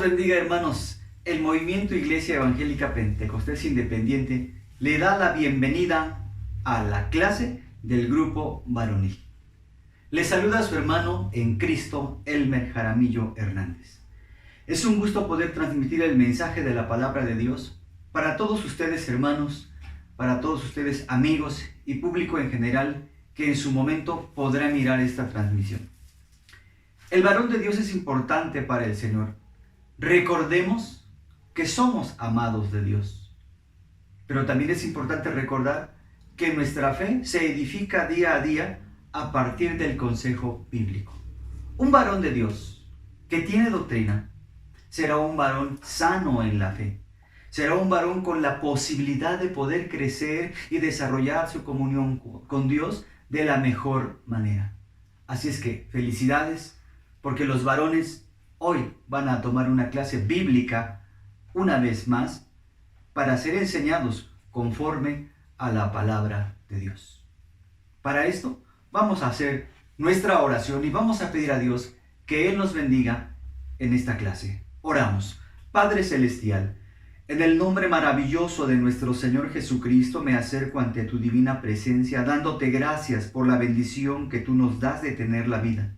bendiga, hermanos. El Movimiento Iglesia Evangélica Pentecostés Independiente le da la bienvenida a la clase del grupo varonil. Le saluda a su hermano en Cristo, Elmer Jaramillo Hernández. Es un gusto poder transmitir el mensaje de la palabra de Dios para todos ustedes, hermanos, para todos ustedes, amigos y público en general que en su momento podrá mirar esta transmisión. El varón de Dios es importante para el Señor. Recordemos que somos amados de Dios. Pero también es importante recordar que nuestra fe se edifica día a día a partir del consejo bíblico. Un varón de Dios que tiene doctrina será un varón sano en la fe. Será un varón con la posibilidad de poder crecer y desarrollar su comunión con Dios de la mejor manera. Así es que felicidades, porque los varones hoy van a tomar una clase bíblica una vez más para ser enseñados conforme a la palabra de Dios. Para esto vamos a hacer nuestra oración y vamos a pedir a Dios que Él nos bendiga en esta clase. Oramos. Padre Celestial, en el nombre maravilloso de nuestro Señor Jesucristo me acerco ante tu divina presencia dándote gracias por la bendición que tú nos das de tener la vida.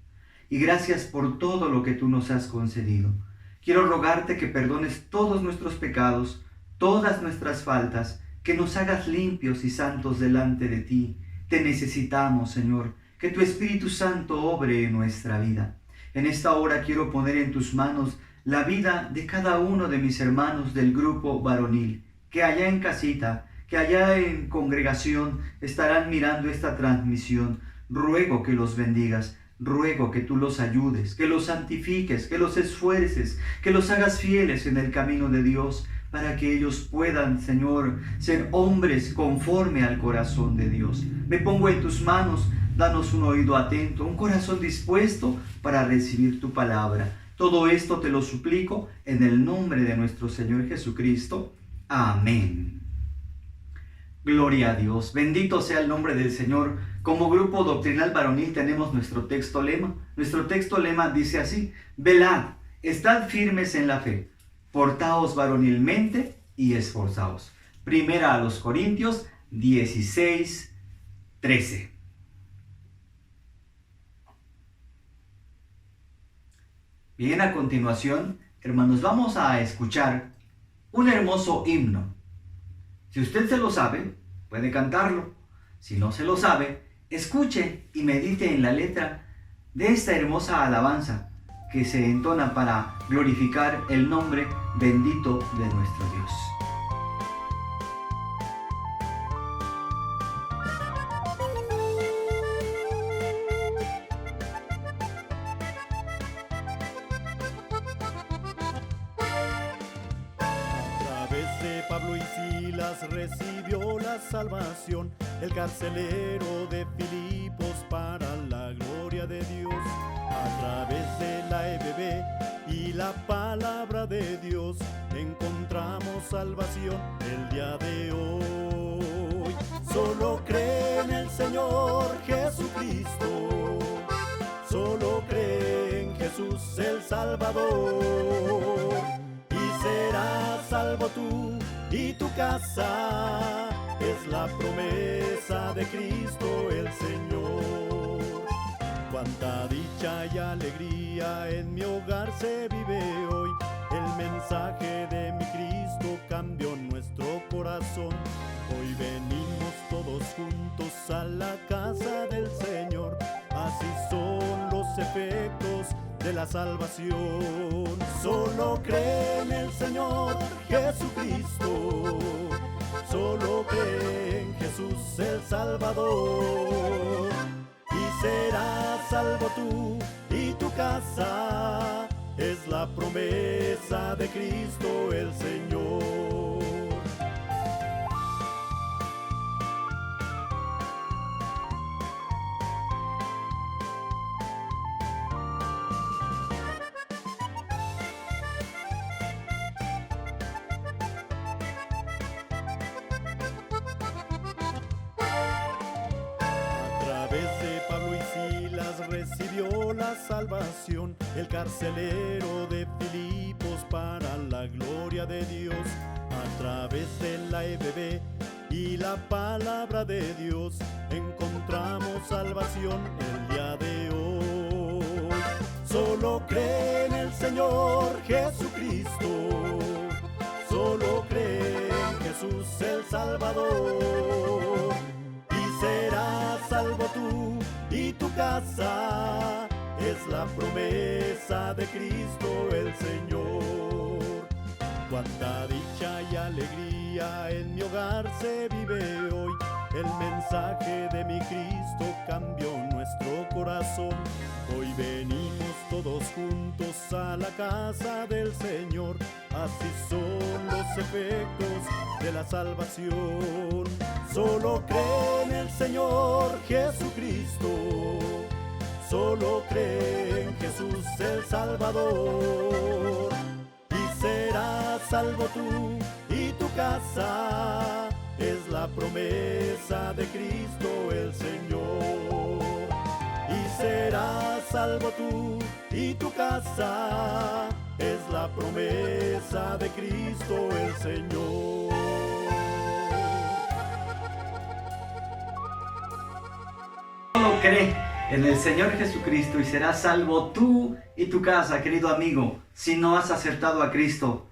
Y gracias por todo lo que tú nos has concedido. Quiero rogarte que perdones todos nuestros pecados, todas nuestras faltas, que nos hagas limpios y santos delante de ti. Te necesitamos, Señor, que tu Espíritu Santo obre en nuestra vida. En esta hora quiero poner en tus manos la vida de cada uno de mis hermanos del grupo varonil, que allá en casita, que allá en congregación estarán mirando esta transmisión. Ruego que los bendigas. Ruego que tú los ayudes, que los santifiques, que los esfuerces, que los hagas fieles en el camino de Dios, para que ellos puedan, Señor, ser hombres conforme al corazón de Dios. Me pongo en tus manos, danos un oído atento, un corazón dispuesto para recibir tu palabra. Todo esto te lo suplico en el nombre de nuestro Señor Jesucristo. Amén. Gloria a Dios. Bendito sea el nombre del Señor. Como grupo doctrinal varonil tenemos nuestro texto lema. Nuestro texto lema dice así: velad, estad firmes en la fe, portaos varonilmente y esforzaos. Primera a los Corintios 16:13. Bien, a continuación, hermanos, vamos a escuchar un hermoso himno. Si usted se lo sabe, puede cantarlo. Si no se lo sabe, escuche y medite en la letra de esta hermosa alabanza que se entona para glorificar el nombre bendito de nuestro Dios. Pablo y Silas recibió la salvación, el carcelero de Filipos para la gloria de Dios. A través de la EBB y la palabra de Dios encontramos salvación el día de hoy. Solo cree en el Señor Jesucristo, solo cree en Jesús el Salvador, y serás salvo tú y tu casa, es la promesa de Cristo el Señor. Cuánta dicha y alegría en mi hogar se vive hoy, el mensaje de mi Cristo cambió nuestro corazón. Hoy venimos todos juntos a la casa del Señor, así son los efectos de la salvación. Solo cree en el Señor Jesucristo, solo cree en Jesús el Salvador, y serás salvo tú y tu casa, es la promesa de Cristo el Señor. A través de Pablo y Silas recibió la salvación, el carcelero de Filipos para la gloria de Dios. A través de la EBB y la palabra de Dios encontramos salvación el día de hoy. Solo cree en el Señor Jesucristo, solo cree en Jesús el Salvador, y serás salvo tú y tu casa, es la promesa de Cristo el Señor. Cuánta dicha y alegría en mi hogar se vive hoy, el mensaje de mi Cristo cambió nuestro corazón. Hoy venimos todos juntos a la casa del Señor, así son los efectos de la salvación. Solo cree en el Señor Jesucristo, solo cree en Jesús el Salvador, y serás salvo tú y tu casa, es la promesa de Cristo el Señor. Y serás salvo tú y tu casa, es la promesa de Cristo el Señor. Solo cree en el Señor Jesucristo y serás salvo tú y tu casa, querido amigo. Si no has aceptado a Cristo,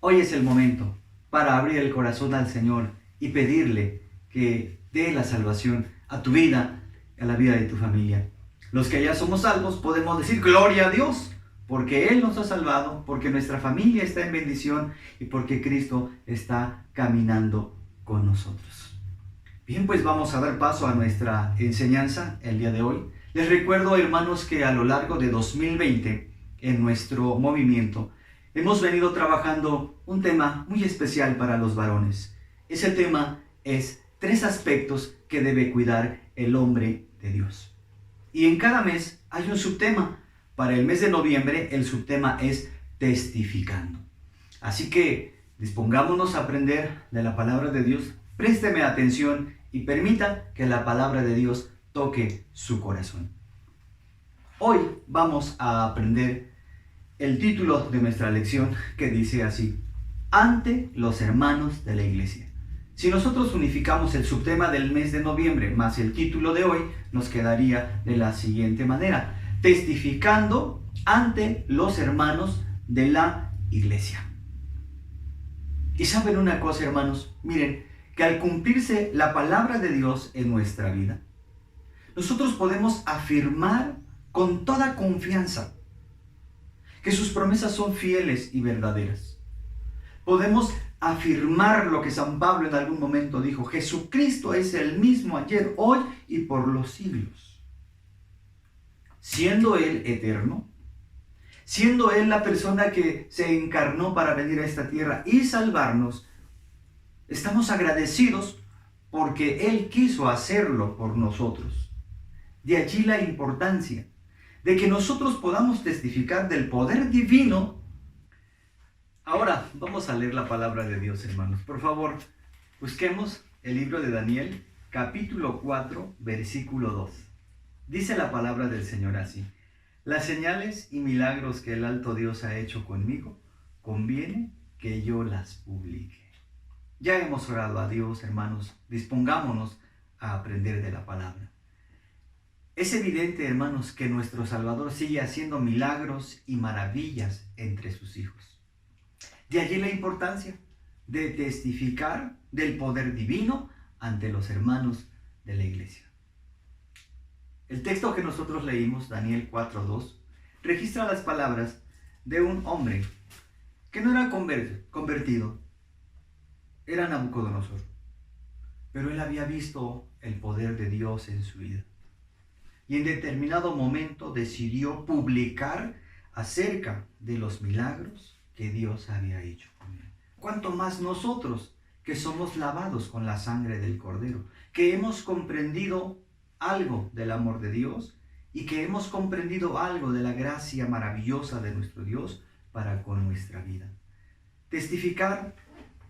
hoy es el momento para abrir el corazón al Señor y pedirle que dé la salvación a tu vida, a la vida de tu familia. Los que ya somos salvos podemos decir gloria a Dios, porque Él nos ha salvado, porque nuestra familia está en bendición y porque Cristo está caminando con nosotros. Bien, pues vamos a dar paso a nuestra enseñanza el día de hoy. Les recuerdo, hermanos, que a lo largo de 2020, en nuestro movimiento, hemos venido trabajando un tema muy especial para los varones. Ese tema es 3 aspectos que debe cuidar el hombre de Dios. Y en cada mes hay un subtema. Para el mes de noviembre el subtema es testificando. Así que dispongámonos a aprender de la palabra de Dios. Présteme atención y permita que la palabra de Dios toque su corazón. Hoy vamos a aprender el título de nuestra lección, que dice así: ante los hermanos de la iglesia. Si nosotros unificamos el subtema del mes de noviembre más el título de hoy, nos quedaría de la siguiente manera: testificando ante los hermanos de la iglesia. Y saben una cosa, hermanos, miren, que al cumplirse la palabra de Dios en nuestra vida, nosotros podemos afirmar con toda confianza que sus promesas son fieles y verdaderas. Podemos afirmar lo que San Pablo en algún momento dijo: Jesucristo es el mismo ayer, hoy y por los siglos. Siendo Él eterno, siendo Él la persona que se encarnó para venir a esta tierra y salvarnos, estamos agradecidos porque Él quiso hacerlo por nosotros. De allí la importancia de que nosotros podamos testificar del poder divino. Ahora vamos a leer la palabra de Dios, hermanos. Por favor, busquemos el libro de Daniel, capítulo 4, versículo 2. Dice la palabra del Señor así: las señales y milagros que el alto Dios ha hecho conmigo, conviene que yo las publique. Ya hemos orado a Dios, hermanos. Dispongámonos a aprender de la palabra. Es evidente, hermanos, que nuestro Salvador sigue haciendo milagros y maravillas entre sus hijos. De allí la importancia de testificar del poder divino ante los hermanos de la iglesia. El texto que nosotros leímos, Daniel 4:2, registra las palabras de un hombre que no era convertido, era Nabucodonosor, pero él había visto el poder de Dios en su vida. Y en determinado momento decidió publicar acerca de los milagros que Dios había hecho con él. Cuanto más nosotros, que somos lavados con la sangre del Cordero, que hemos comprendido algo del amor de Dios y que hemos comprendido algo de la gracia maravillosa de nuestro Dios para con nuestra vida. Testificar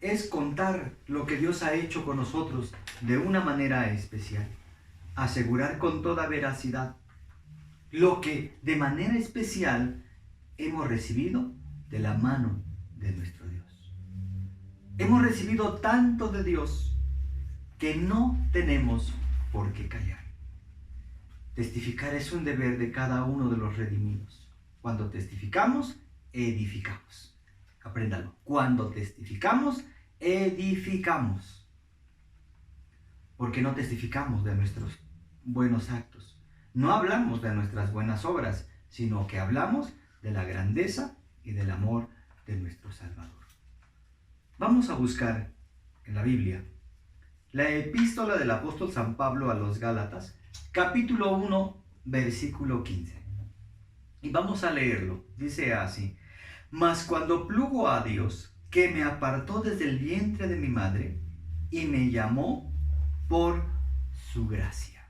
es contar lo que Dios ha hecho con nosotros de una manera especial. asegurar con toda veracidad lo que de manera especial hemos recibido de la mano de nuestro Dios. Hemos recibido tanto de Dios que no tenemos por qué callar. Testificar es un deber de cada uno de los redimidos. Cuando testificamos, edificamos. Apréndalo. Cuando testificamos, edificamos. Porque no testificamos de nuestros buenos actos. No hablamos de nuestras buenas obras, sino que hablamos de la grandeza y del amor de nuestro Salvador. Vamos a buscar en la Biblia la epístola del apóstol San Pablo a los Gálatas, capítulo 1, versículo 15. Y vamos a leerlo. Dice así: Mas cuando plugo a Dios, que me apartó desde el vientre de mi madre, y me llamó por su gracia,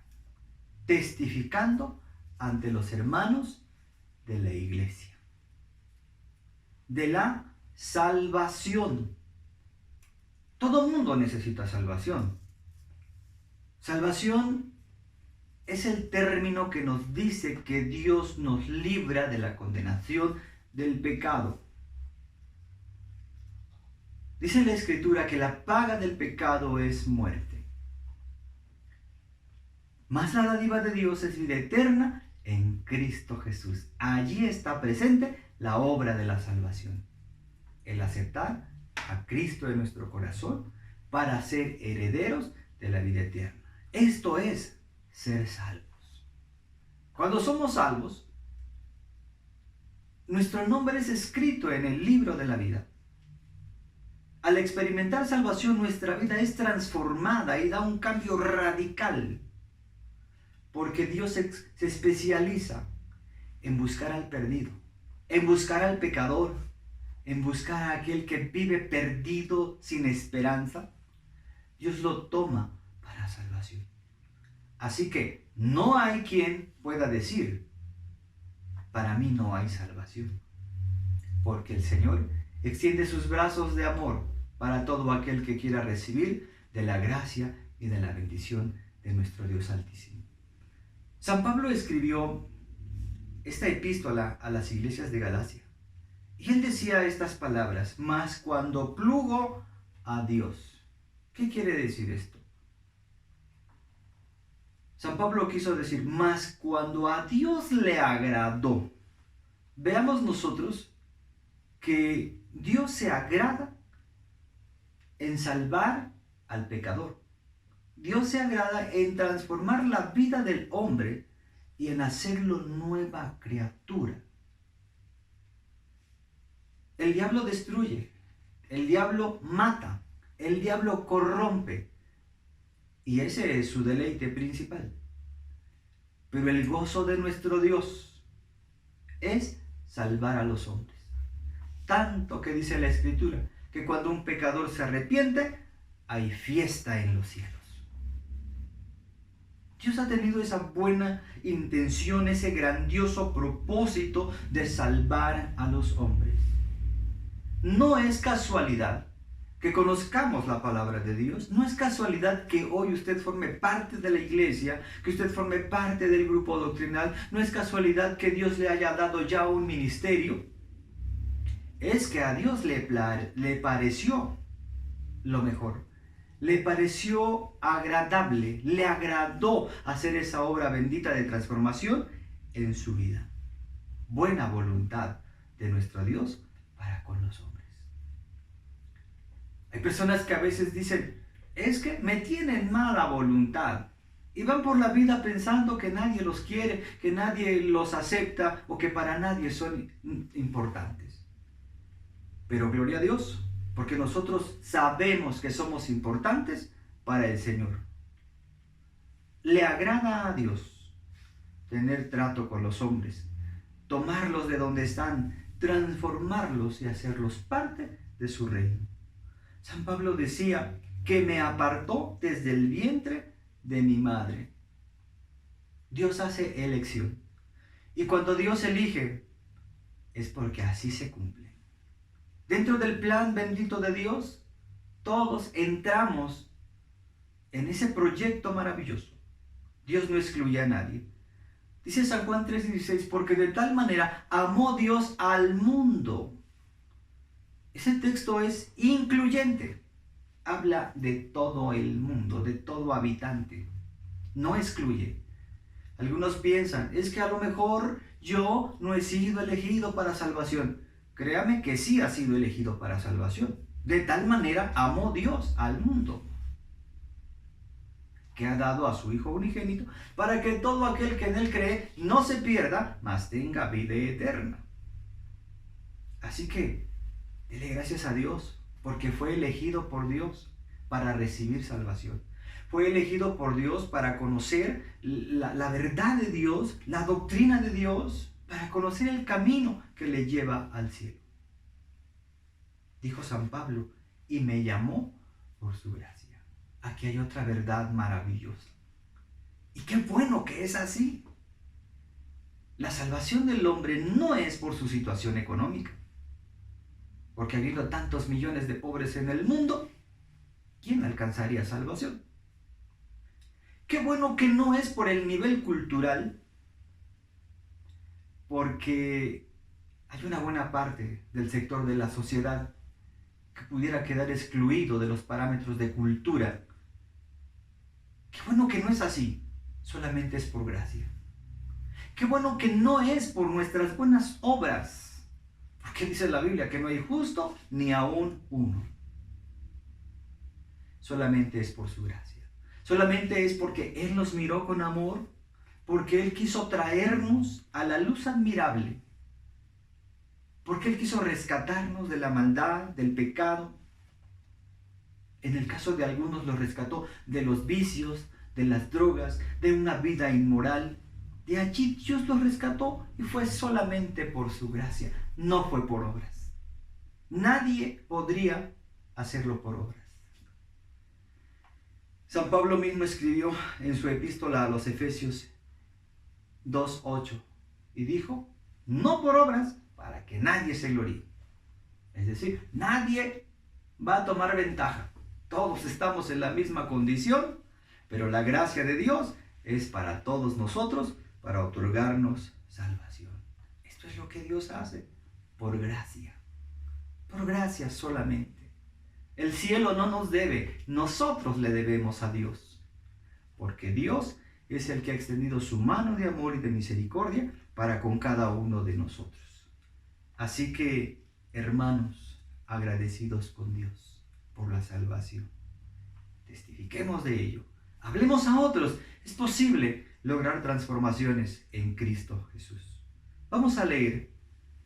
testificando ante los hermanos de la iglesia, de la salvación. Todo mundo necesita salvación. Salvación es el término que nos dice que Dios nos libra de la condenación del pecado. Dice la Escritura que la paga del pecado es muerte. Mas la dádiva de Dios es vida eterna en Cristo Jesús. Allí está presente la obra de la salvación. El aceptar a Cristo en nuestro corazón para ser herederos de la vida eterna. Esto es ser salvos. Cuando somos salvos, nuestro nombre es escrito en el libro de la vida. Al experimentar salvación, nuestra vida es transformada y da un cambio radical. Porque Dios se especializa en buscar al perdido, en buscar al pecador, en buscar a aquel que vive perdido sin esperanza. Dios lo toma para salvación. Así que no hay quien pueda decir: para mí no hay salvación. Porque el Señor extiende sus brazos de amor para todo aquel que quiera recibir de la gracia y de la bendición de nuestro Dios Altísimo. San Pablo escribió esta epístola a las iglesias de Galacia. Y él decía estas palabras: mas cuando plugo a Dios. ¿Qué quiere decir esto? San Pablo quiso decir: mas cuando a Dios le agradó. Veamos nosotros que Dios se agrada en salvar al pecador. Dios se agrada en transformar la vida del hombre y en hacerlo nueva criatura. El diablo destruye, el diablo mata, el diablo corrompe, y ese es su deleite principal. Pero el gozo de nuestro Dios es salvar a los hombres. Tanto que dice la Escritura que cuando un pecador se arrepiente, hay fiesta en los cielos. Dios ha tenido esa buena intención, ese grandioso propósito de salvar a los hombres. No es casualidad que conozcamos la palabra de Dios. No es casualidad que hoy usted forme parte de la iglesia, que usted forme parte del grupo doctrinal. No es casualidad que Dios le haya dado ya un ministerio. Es que a Dios le pareció lo mejor. Le pareció agradable, le agradó hacer esa obra bendita de transformación en su vida. Buena voluntad de nuestro Dios para con los hombres. Hay personas que a veces dicen: es que me tienen mala voluntad. Y van por la vida pensando que nadie los quiere, que nadie los acepta o que para nadie son importantes. Pero gloria a Dios, porque nosotros sabemos que somos importantes para el Señor. Le agrada a Dios tener trato con los hombres, tomarlos de donde están, transformarlos y hacerlos parte de su reino. San Pablo decía que me apartó desde el vientre de mi madre. Dios hace elección. Y cuando Dios elige, es porque así se cumple. Dentro del plan bendito de Dios, todos entramos en ese proyecto maravilloso. Dios no excluye a nadie. Dice San Juan 3:16, porque de tal manera amó Dios al mundo. Ese texto es incluyente. Habla de todo el mundo, de todo habitante. No excluye. Algunos piensan, es que a lo mejor yo no he sido elegido para salvación. Créame que sí ha sido elegido para salvación. De tal manera amó Dios al mundo, que ha dado a su Hijo unigénito, para que todo aquel que en Él cree no se pierda, mas tenga vida eterna. Así que, dele gracias a Dios, porque fue elegido por Dios para recibir salvación. Fue elegido por Dios para conocer la verdad de Dios, la doctrina de Dios, para conocer el camino que le lleva al cielo. Dijo San Pablo, y me llamó por su gracia. Aquí hay otra verdad maravillosa. Y qué bueno que es así. La salvación del hombre no es por su situación económica. Porque habiendo tantos millones de pobres en el mundo, ¿quién alcanzaría salvación? Qué bueno que no es por el nivel cultural, porque hay una buena parte del sector de la sociedad que pudiera quedar excluido de los parámetros de cultura. Qué bueno que no es así, solamente es por gracia. Qué bueno que no es por nuestras buenas obras, porque dice la Biblia que no hay justo ni aún uno. Solamente es por su gracia. Solamente es porque Él nos miró con amor, porque Él quiso traernos a la luz admirable, porque Él quiso rescatarnos de la maldad, del pecado. En el caso de algunos los rescató de los vicios, de las drogas, de una vida inmoral. De allí Dios los rescató y fue solamente por su gracia, no fue por obras. Nadie podría hacerlo por obras. San Pablo mismo escribió en su epístola a los Efesios 2:8 y dijo, no por obras, para que nadie se gloríe. Es decir, nadie va a tomar ventaja. Todos estamos en la misma condición, pero la gracia de Dios es para todos nosotros, para otorgarnos salvación. Esto es lo que Dios hace, por gracia solamente. El cielo no nos debe, nosotros le debemos a Dios, porque Dios es el que ha extendido su mano de amor y de misericordia para con cada uno de nosotros. Así que, hermanos, agradecidos con Dios por la salvación, testifiquemos de ello, hablemos a otros. Es posible lograr transformaciones en Cristo Jesús. Vamos a leer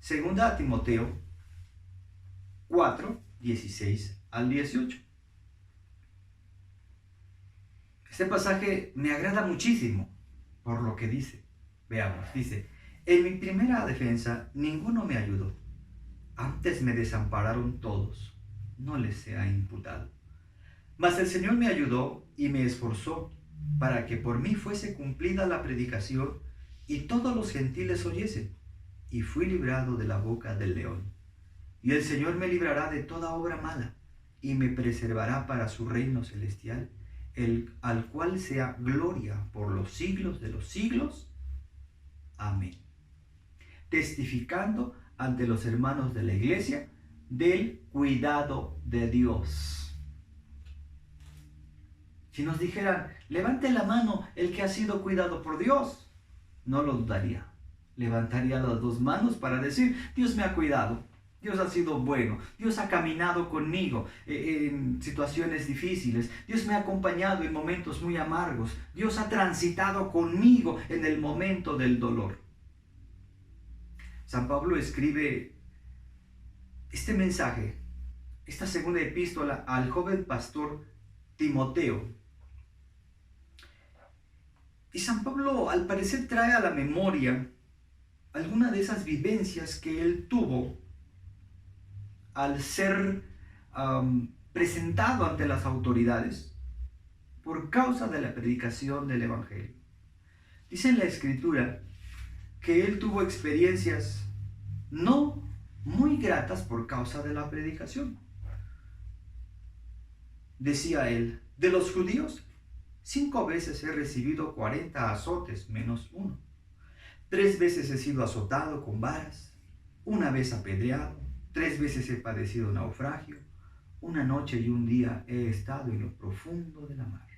2 Timoteo 4:16-18. Este pasaje me agrada muchísimo por lo que dice. Veamos, dice, en mi primera defensa ninguno me ayudó. Antes me desampararon todos, no les sea imputado. Mas el Señor me ayudó y me esforzó para que por mí fuese cumplida la predicación y todos los gentiles oyesen. Y fui librado de la boca del león. Y el Señor me librará de toda obra mala y me preservará para su reino celestial, al cual sea gloria por los siglos de los siglos. Amén. Testificando ante los hermanos de la iglesia del cuidado de Dios. Si nos dijeran, levante la mano el que ha sido cuidado por Dios, no lo dudaría. Levantaría las dos manos para decir, Dios me ha cuidado. Dios ha sido bueno, Dios ha caminado conmigo en situaciones difíciles, Dios me ha acompañado en momentos muy amargos, Dios ha transitado conmigo en el momento del dolor. San Pablo escribe este mensaje, esta segunda epístola al joven pastor Timoteo. Y San Pablo al parecer trae a la memoria alguna de esas vivencias que él tuvo al ser presentado ante las autoridades por causa de la predicación del Evangelio. Dice en la Escritura que él tuvo experiencias no muy gratas por causa de la predicación. Decía él, de los judíos 5 veces he recibido 40 azotes menos uno. 3 veces he sido azotado con varas, 1 vez apedreado, 3 veces he padecido naufragio, 1 noche y 1 día he estado en lo profundo de la mar.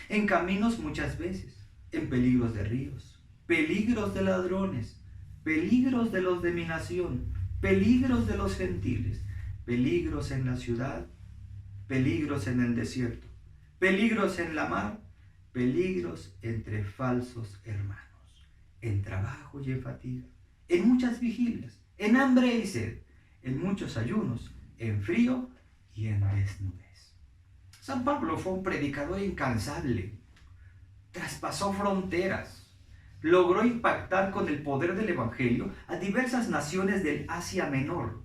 En caminos muchas veces, en peligros de ríos, peligros de ladrones, peligros de los de mi nación, peligros de los gentiles, peligros en la ciudad, peligros en el desierto, peligros en la mar, peligros entre falsos hermanos, en trabajo y en fatiga, en muchas vigilias, en hambre y sed, en muchos ayunos, en frío y en desnudez. San Pablo fue un predicador incansable, traspasó fronteras, logró impactar con el poder del Evangelio a diversas naciones del Asia Menor.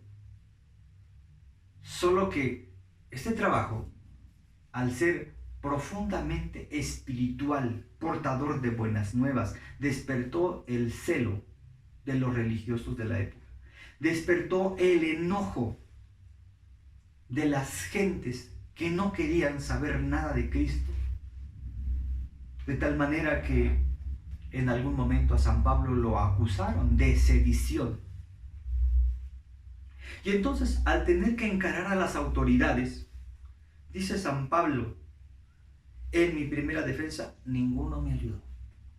Solo que este trabajo, al ser profundamente espiritual, portador de buenas nuevas, despertó el celo de los religiosos de la época, despertó el enojo de las gentes que no querían saber nada de Cristo, de tal manera que en algún momento a San Pablo lo acusaron de sedición. Y entonces, al tener que encarar a las autoridades, dice San Pablo, en mi primera defensa, ninguno me ayudó.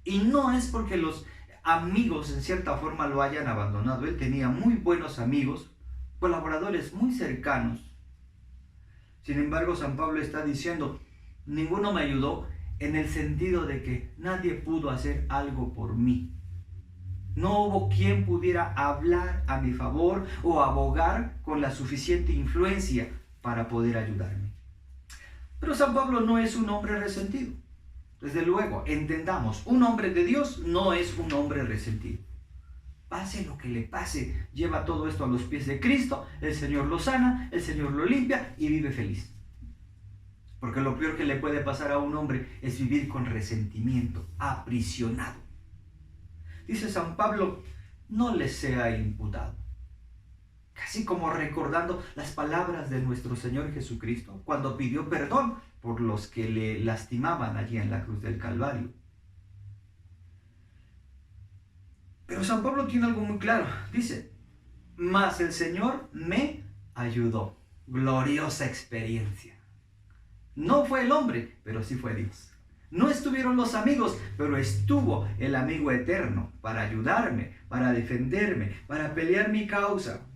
Y no es porque los amigos en cierta forma lo hayan abandonado. Él tenía muy buenos amigos, colaboradores muy cercanos. Sin embargo, San Pablo está diciendo, ninguno me ayudó en el sentido de que nadie pudo hacer algo por mí. No hubo quien pudiera hablar a mi favor o abogar con la suficiente influencia para poder ayudarme. Pero San Pablo no es un hombre resentido. Desde luego, entendamos, un hombre de Dios no es un hombre resentido. Pase lo que le pase, lleva todo esto a los pies de Cristo, el Señor lo sana, el Señor lo limpia y vive feliz. Porque lo peor que le puede pasar a un hombre es vivir con resentimiento, aprisionado. Dice San Pablo, no les sea imputado. Casi como recordando las palabras de nuestro Señor Jesucristo cuando pidió perdón por los que le lastimaban allí en la cruz del Calvario. Pero San Pablo tiene algo muy claro. Dice, mas el Señor me ayudó. Gloriosa experiencia. No fue el hombre, pero sí fue Dios. No estuvieron los amigos, pero estuvo el amigo eterno para ayudarme, para defenderme, para pelear mi causa.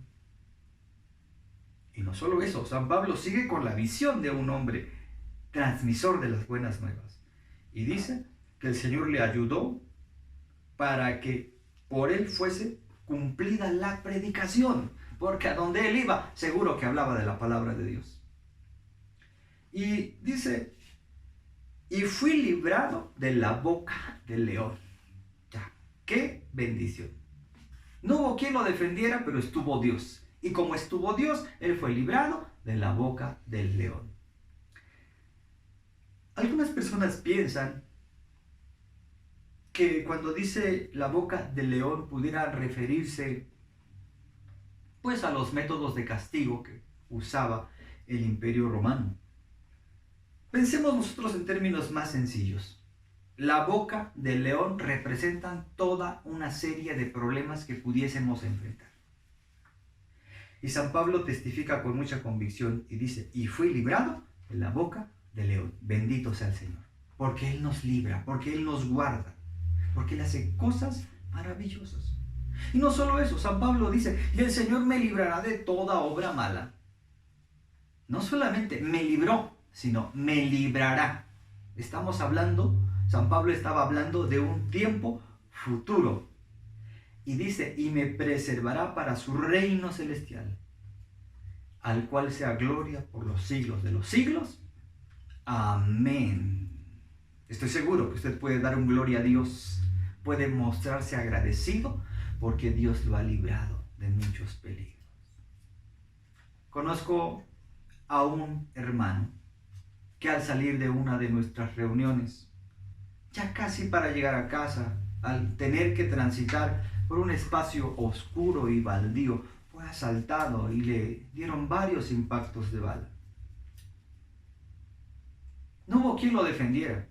Y no solo eso, San Pablo sigue con la visión de un hombre transmisor de las buenas nuevas. Y dice que el Señor le ayudó para que por él fuese cumplida la predicación, porque a donde él iba, seguro que hablaba de la palabra de Dios. Y dice, y fui librado de la boca del león. Ya, qué bendición. No hubo quien lo defendiera, pero estuvo Dios. Y como estuvo Dios, él fue librado de la boca del león. Algunas personas piensan que cuando dice la boca del león pudiera referirse pues a los métodos de castigo que usaba el Imperio Romano. Pensemos nosotros en términos más sencillos. La boca del león representa toda una serie de problemas que pudiésemos enfrentar. Y San Pablo testifica con mucha convicción y dice, y fui librado de la boca del león. Bendito sea el Señor. Porque Él nos libra, porque Él nos guarda, porque Él hace cosas maravillosas. Y no solo eso, San Pablo dice, y el Señor me librará de toda obra mala. No solamente me libró, sino me librará. Estamos hablando, San Pablo estaba hablando de un tiempo futuro. Y dice, y me preservará para su reino celestial, al cual sea gloria por los siglos de los siglos. Amén. Estoy seguro que usted puede dar un gloria a Dios, puede mostrarse agradecido porque Dios lo ha librado de muchos peligros. Conozco a un hermano que al salir de una de nuestras reuniones, ya casi para llegar a casa, al tener que transitar por un espacio oscuro y baldío, fue asaltado y le dieron varios impactos de bala. No hubo quien lo defendiera.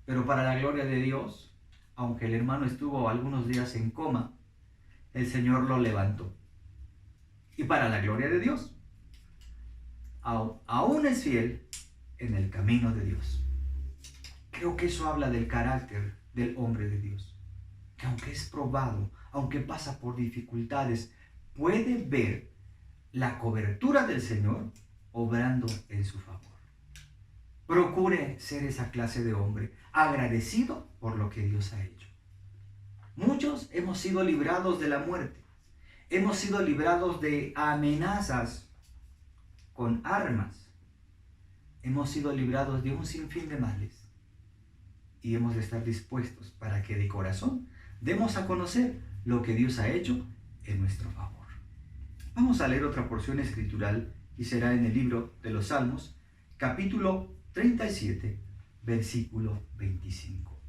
Pero para la gloria de Dios, aunque el hermano estuvo algunos días en coma, el Señor lo levantó. Y para la gloria de Dios, aún es fiel en el camino de Dios. Creo que eso habla del carácter del hombre de Dios, que aunque es probado, aunque pasa por dificultades, puede ver la cobertura del Señor obrando en su favor. Procure ser esa clase de hombre, agradecido por lo que Dios ha hecho. Muchos hemos sido librados de la muerte, hemos sido librados de amenazas con armas, hemos sido librados de un sinfín de males. Y hemos de estar dispuestos para que de corazón demos a conocer lo que Dios ha hecho en nuestro favor. Vamos a leer otra porción escritural y será en el libro de los Salmos, capítulo 37, versículo 25.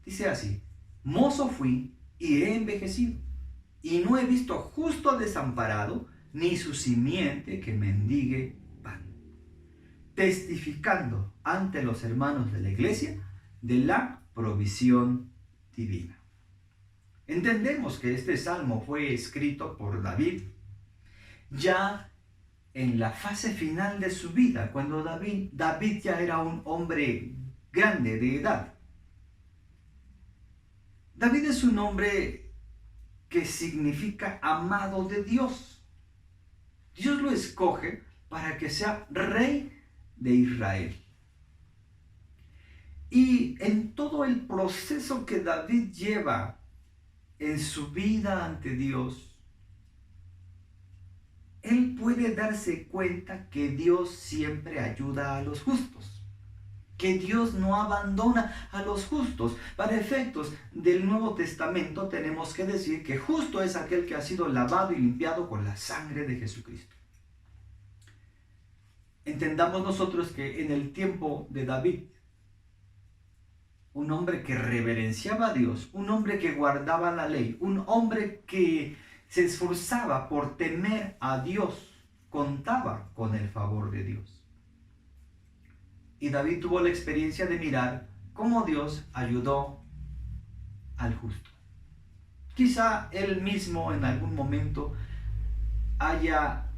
Dice así: mozo fui y he envejecido, y no he visto justo desamparado, ni su simiente que mendigue pan. Testificando ante los hermanos de la iglesia de la provisión divina. Entendemos que este salmo fue escrito por David ya en la fase final de su vida, cuando David ya era un hombre grande de edad. David es un hombre que significa amado de Dios. Dios lo escoge para que sea rey de Israel. Y en todo el proceso que David lleva en su vida ante Dios, él puede darse cuenta que Dios siempre ayuda a los justos, que Dios no abandona a los justos. Para efectos del Nuevo Testamento tenemos que decir que justo es aquel que ha sido lavado y limpiado con la sangre de Jesucristo. Entendamos nosotros que en el tiempo de David, un hombre que reverenciaba a Dios, un hombre que guardaba la ley, un hombre que se esforzaba por temer a Dios, contaba con el favor de Dios. Y David tuvo la experiencia de mirar cómo Dios ayudó al justo. Quizá él mismo en algún momento haya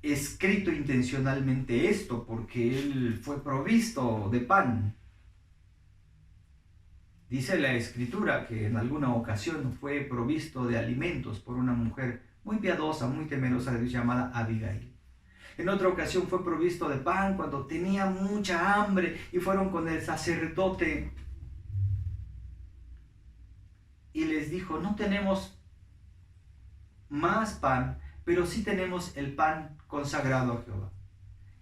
escrito intencionalmente esto, porque él fue provisto de pan. Dice la Escritura que en alguna ocasión fue provisto de alimentos por una mujer muy piadosa, muy temerosa de Dios, llamada Abigail. En otra ocasión fue provisto de pan cuando tenía mucha hambre y fueron con el sacerdote y les dijo: no tenemos más pan, pero sí tenemos el pan consagrado a Jehová.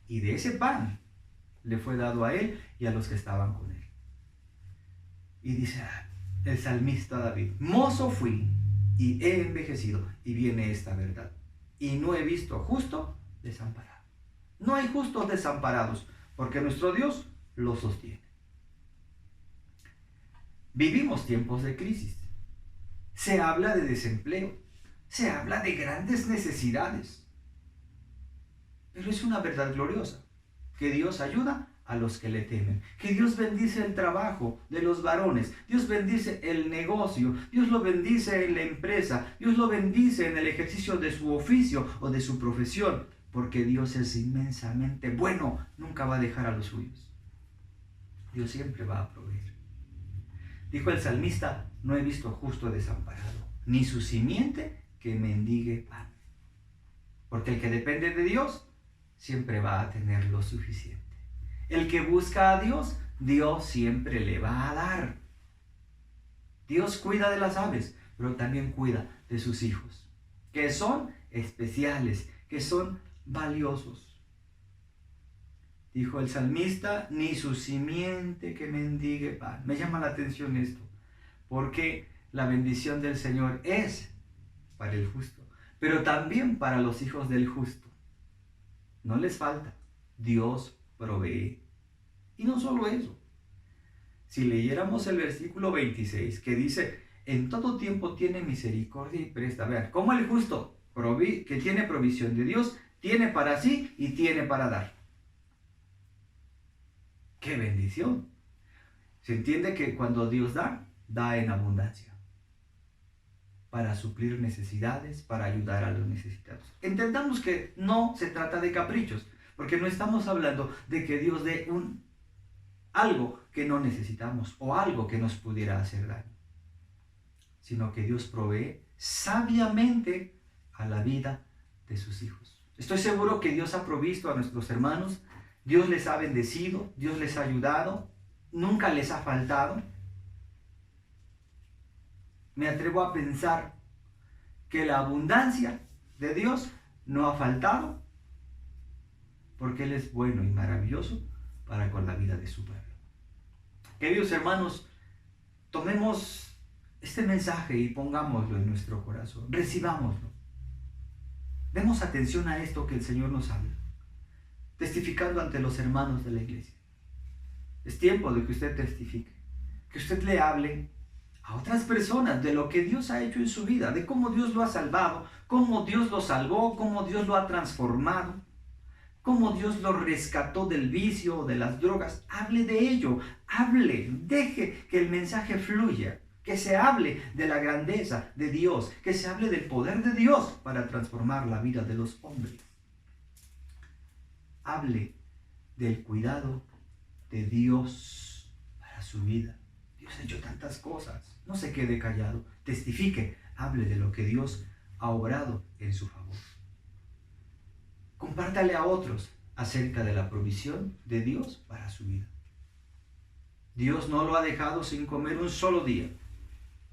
Y de ese pan le fue dado a él y a los que estaban con él. Y dice el salmista David: mozo fui y he envejecido. Y viene esta verdad: y no he visto justo desamparado. No hay justos desamparados, porque nuestro Dios los sostiene. Vivimos tiempos de crisis. Se habla de desempleo. Se habla de grandes necesidades. Pero es una verdad gloriosa, que Dios ayuda a los que le temen, que Dios bendice el trabajo de los varones, Dios bendice el negocio, Dios lo bendice en la empresa, Dios lo bendice en el ejercicio de su oficio o de su profesión, porque Dios es inmensamente bueno, nunca va a dejar a los suyos. Dios siempre va a proveer. Dijo el salmista: no he visto justo desamparado, ni su simiente que mendigue pan. Porque el que depende de Dios siempre va a tener lo suficiente. El que busca a Dios, Dios siempre le va a dar. Dios cuida de las aves, pero también cuida de sus hijos, que son especiales, que son valiosos. Dijo el salmista: ni su simiente que mendigue pan. Me llama la atención esto, porque la bendición del Señor es para el justo, pero también para los hijos del justo. No les falta. Dios provee. Y no solo eso. Si leyéramos el versículo 26, que dice: en todo tiempo tiene misericordia y presta. Vean, cómo el justo que tiene provisión de Dios, tiene para sí y tiene para dar. ¡Qué bendición! Se entiende que cuando Dios da en abundancia, para suplir necesidades, para ayudar a los necesitados. Entendamos que no se trata de caprichos, porque no estamos hablando de que Dios dé algo que no necesitamos o algo que nos pudiera hacer daño, sino que Dios provee sabiamente a la vida de sus hijos. Estoy seguro que Dios ha provisto a nuestros hermanos, Dios les ha bendecido, Dios les ha ayudado, nunca les ha faltado. Me atrevo a pensar que la abundancia de Dios no ha faltado, porque Él es bueno y maravilloso para con la vida de su pueblo. Queridos hermanos, tomemos este mensaje y pongámoslo en nuestro corazón, recibámoslo. Demos atención a esto que el Señor nos habla, testificando ante los hermanos de la iglesia. Es tiempo de que usted testifique, que usted le hable a otras personas de lo que Dios ha hecho en su vida, de cómo Dios lo ha salvado, cómo Dios lo salvó, cómo Dios lo ha transformado, cómo Dios lo rescató del vicio o de las drogas. Hable de ello, hable, deje que el mensaje fluya, que se hable de la grandeza de Dios, que se hable del poder de Dios para transformar la vida de los hombres. Hable del cuidado de Dios para su vida. Dios ha hecho tantas cosas. No se quede callado. Testifique. Hable de lo que Dios ha obrado en su favor. Compártale a otros acerca de la provisión de Dios para su vida. Dios no lo ha dejado sin comer un solo día.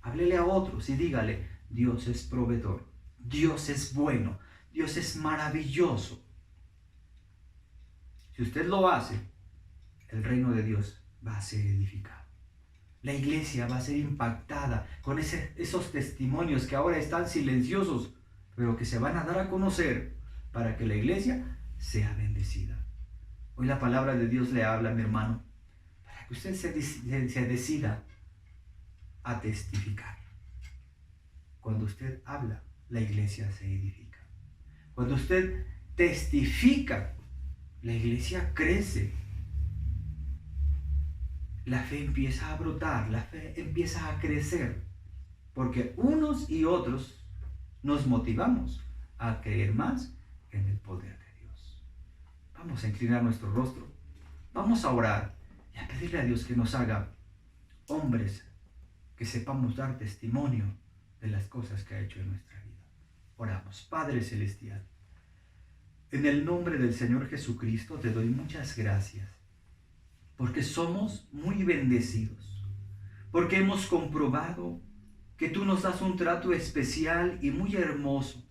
Háblele a otros y dígale: Dios es proveedor. Dios es bueno. Dios es maravilloso. Si usted lo hace, el reino de Dios va a ser edificado. La iglesia va a ser impactada con esos testimonios que ahora están silenciosos, pero que se van a dar a conocer para que la iglesia sea bendecida. Hoy la palabra de Dios le habla, mi hermano, para que usted se decida a testificar. Cuando usted habla, la iglesia se edifica. Cuando usted testifica, la iglesia crece. La fe empieza a brotar, la fe empieza a crecer, porque unos y otros nos motivamos a creer más en el poder de Dios. Vamos a inclinar nuestro rostro, vamos a orar y a pedirle a Dios que nos haga hombres que sepamos dar testimonio de las cosas que ha hecho en nuestra vida. Oramos. Padre Celestial, en el nombre del Señor Jesucristo te doy muchas gracias, porque somos muy bendecidos, porque hemos comprobado que tú nos das un trato especial y muy hermoso,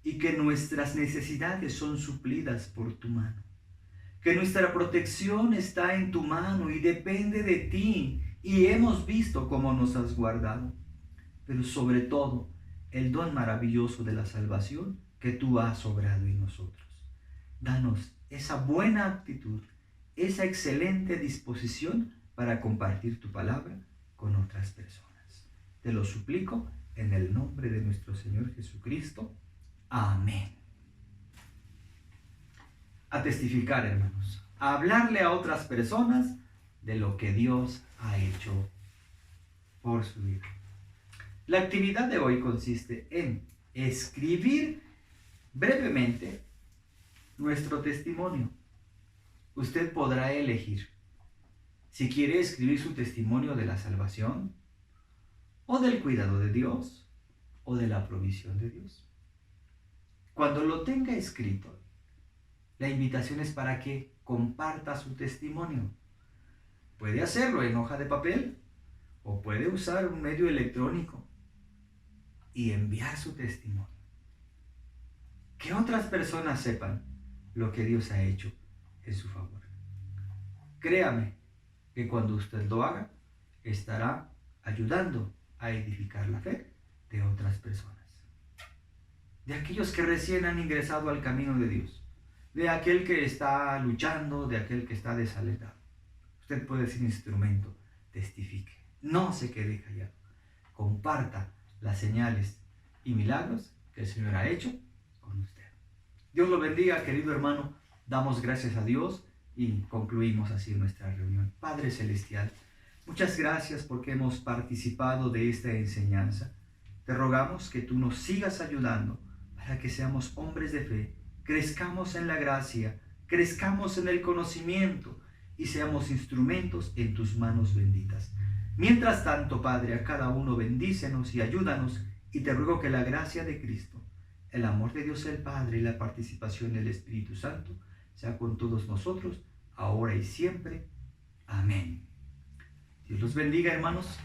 y que nuestras necesidades son suplidas por tu mano, que nuestra protección está en tu mano y depende de ti, y hemos visto cómo nos has guardado, pero sobre todo el don maravilloso de la salvación que tú has obrado en nosotros. Danos esa buena actitud, esa excelente disposición para compartir tu palabra con otras personas. Te lo suplico en el nombre de nuestro Señor Jesucristo. Amén. A testificar, hermanos, a hablarle a otras personas de lo que Dios ha hecho por su vida. La actividad de hoy consiste en escribir brevemente nuestro testimonio. Usted podrá elegir si quiere escribir su testimonio de la salvación, o del cuidado de Dios, o de la provisión de Dios. Cuando lo tenga escrito, la invitación es para que comparta su testimonio. Puede hacerlo en hoja de papel, o puede usar un medio electrónico y enviar su testimonio. Que otras personas sepan lo que Dios ha hecho en su favor. Créame que cuando usted lo haga, estará ayudando a edificar la fe de otras personas. De aquellos que recién han ingresado al camino de Dios, de aquel que está luchando, de aquel que está desalentado. Usted puede ser instrumento, testifique, no se quede callado, comparta las señales y milagros que el Señor ha hecho con usted. Dios lo bendiga, querido hermano. Damos gracias a Dios y concluimos así nuestra reunión. Padre Celestial, Muchas gracias porque hemos participado de esta enseñanza. Te rogamos que tú nos sigas ayudando para que seamos hombres de fe, crezcamos en la gracia, crezcamos en el conocimiento y seamos instrumentos en tus manos benditas. Mientras tanto, Padre, a cada uno bendícenos y ayúdanos, y te ruego que la gracia de Cristo, el amor de Dios el Padre y la participación del Espíritu Santo sea con todos nosotros, ahora y siempre. Amén. Dios los bendiga, hermanos.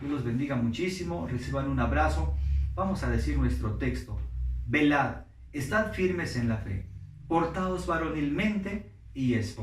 Dios los bendiga muchísimo. Reciban un abrazo. Vamos a decir nuestro texto. Velad, estad firmes en la fe, portaos varonilmente y esforzaos.